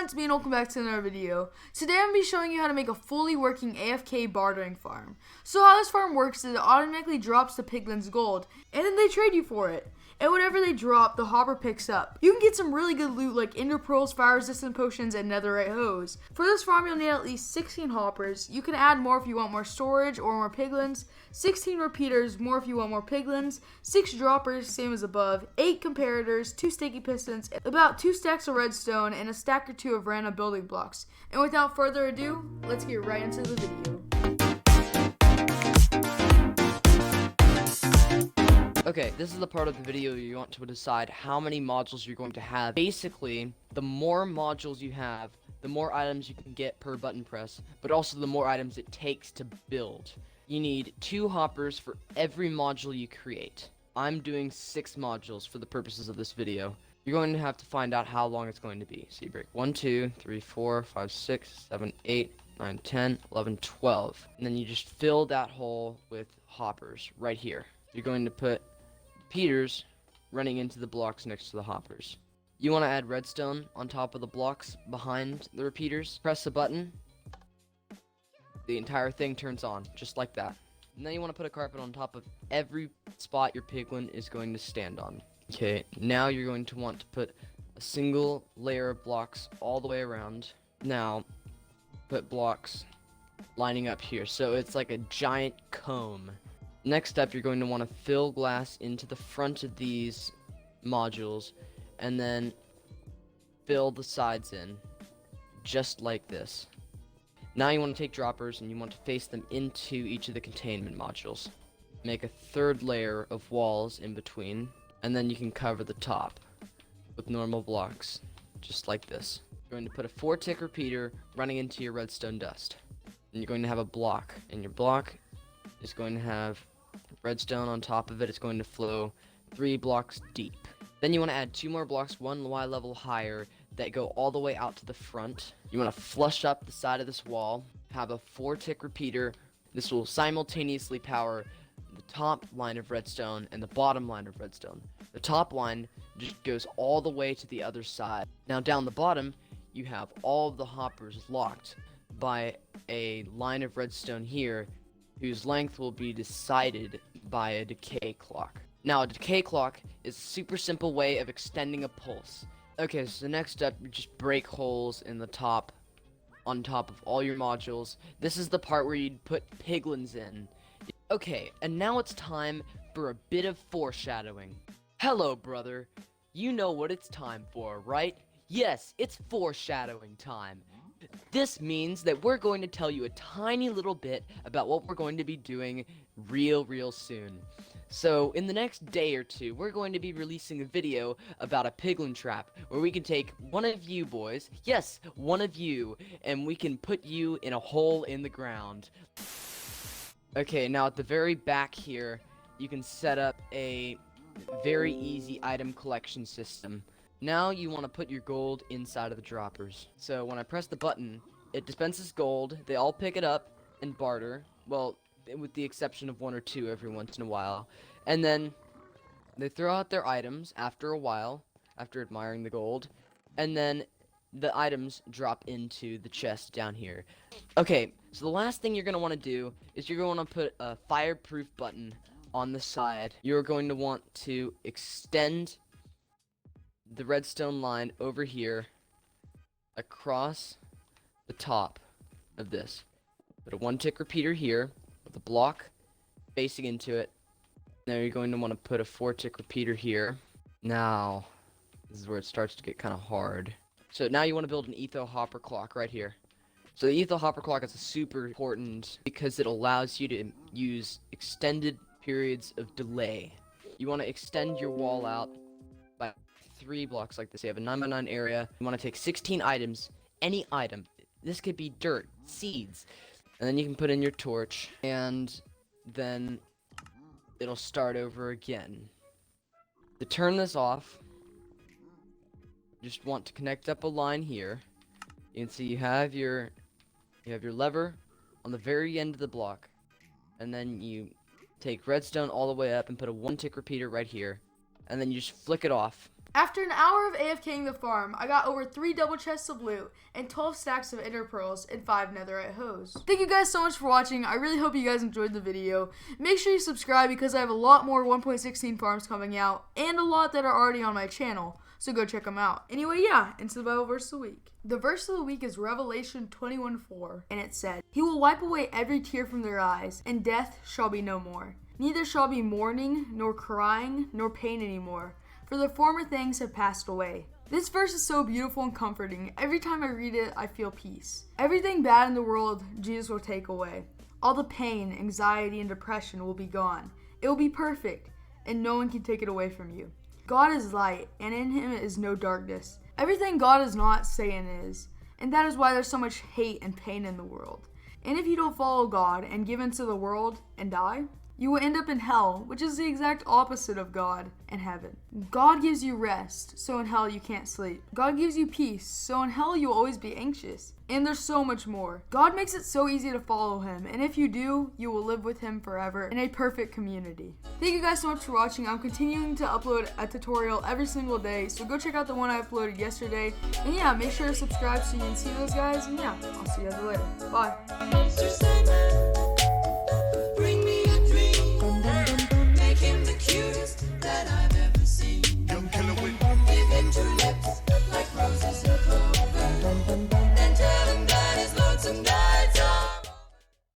it's me and welcome back to another video. Today I'm going to be showing you how to make a fully working AFK bartering farm. So how this farm works is it automatically drops the Piglin's gold, and then they trade you for it. And whatever they drop, the hopper picks up. You can get some really good loot like ender pearls, fire resistant potions, and netherite hose. For this farm, you'll need at least 16 hoppers. You can add more if you want more storage or more piglins. 16 repeaters, more if you want more piglins. 6 droppers, same as above. 8 comparators, 2 sticky pistons, about 2 stacks of redstone, and a stack or 2 of random building blocks. And without further ado, let's get right into the video. Okay, this is the part of the video you want to decide how many modules you're going to have. Basically, the more modules you have, the more items you can get per button press, but also the more items it takes to build. You need 2 hoppers for every module you create. I'm doing 6 modules for the purposes of this video. You're going to have to find out how long it's going to be. So you break 1, 2, 3, 4, 5, 6, 7, 8, 9, 10, 11, 12. And then you just fill that hole with hoppers right here. You're going to put repeaters running into the blocks next to the hoppers. You want to add redstone on top of the blocks behind the repeaters. Press the button. The entire thing turns on, just like that. And then you want to put a carpet on top of every spot your piglin is going to stand on. Okay, now you're going to want to put a single layer of blocks all the way around. Now, put blocks lining up here, so it's like a giant comb. Next up, you're going to want to fill glass into the front of these modules, and then fill the sides in, just like this. Now you want to take droppers, and you want to face them into each of the containment modules. Make a third layer of walls in between, and then you can cover the top with normal blocks, just like this. You're going to put a 4-tick repeater running into your redstone dust. And you're going to have a block, and your block is going to have redstone on top of it. It's going to flow 3 blocks deep. Then you want to add 2 more blocks, 1 Y level higher, that go all the way out to the front. You want to flush up the side of this wall, have a 4-tick repeater. This will simultaneously power the top line of redstone and the bottom line of redstone. The top line just goes all the way to the other side. Now down the bottom, you have all of the hoppers locked by a line of redstone here, whose length will be decided by a decay clock. Now, a decay clock is a super simple way of extending a pulse. Okay, so the next step, you just break holes in the top, on top of all your modules. This is the part where you'd put piglins in. Okay, and now it's time for a bit of foreshadowing. Hello, brother. You know what it's time for, right? Yes, it's foreshadowing time. This means that we're going to tell you a tiny little bit about what we're going to be doing real soon. So, in the next day or two, we're going to be releasing a video about a piglin trap, where we can take one of you boys, yes, one of you, and we can put you in a hole in the ground. Okay, now at the very back here, you can set up a very easy item collection system. Now you want to put your gold inside of the droppers. So when I press the button, it dispenses gold, they all pick it up and barter, well, with the exception of 1 or 2 every once in a while. And then they throw out their items after a while, after admiring the gold, and then the items drop into the chest down here. Okay, so the last thing you're going to want to do is you're going to put a fireproof button on the side. You're going to want to extend the redstone line over here across the top of this. Put a 1-tick repeater here with a block facing into it. Now you're going to want to put a 4-tick repeater here. Now, this is where it starts to get kind of hard. So now you want to build an etho hopper clock right here. So the etho hopper clock is super important because it allows you to use extended periods of delay. You want to extend your wall out by 3 blocks like this. You have a 9x9 area. You want to take 16 items, any item. This could be dirt, seeds, and then you can put in your torch, and then it'll start over again. To turn this off, just want to connect up a line here. You can see you have your lever on the very end of the block, and then you take redstone all the way up and put a 1-tick repeater right here, and then you just flick it off. After an hour of AFKing the farm, I got over 3 double chests of loot and 12 stacks of ender pearls and 5 netherite hose. Thank you guys so much for watching. I really hope you guys enjoyed the video. Make sure you subscribe because I have a lot more 1.16 farms coming out and a lot that are already on my channel. So go check them out. Anyway, yeah, into the Bible verse of the week. The verse of the week is Revelation 21:4, and it said, "He will wipe away every tear from their eyes, and death shall be no more. Neither shall be mourning, nor crying, nor pain anymore, for the former things have passed away." This verse is so beautiful and comforting. Every time I read it, I feel peace. Everything bad in the world, Jesus will take away. All the pain, anxiety, and depression will be gone. It will be perfect, and no one can take it away from you. God is light, and in him is no darkness. Everything God is not, Satan is. And that is why there's so much hate and pain in the world. And if you don't follow God and give into the world and die, you will end up in hell, which is the exact opposite of God and heaven. God gives you rest, so in hell you can't sleep. God gives you peace, so in hell you'll always be anxious. And there's so much more. God makes it so easy to follow him, and if you do, you will live with him forever in a perfect community. Thank you guys so much for watching. I'm continuing to upload a tutorial every single day, so go check out the one I uploaded yesterday. And yeah, make sure to subscribe so you can see those guys, and yeah, I'll see you guys later. Bye.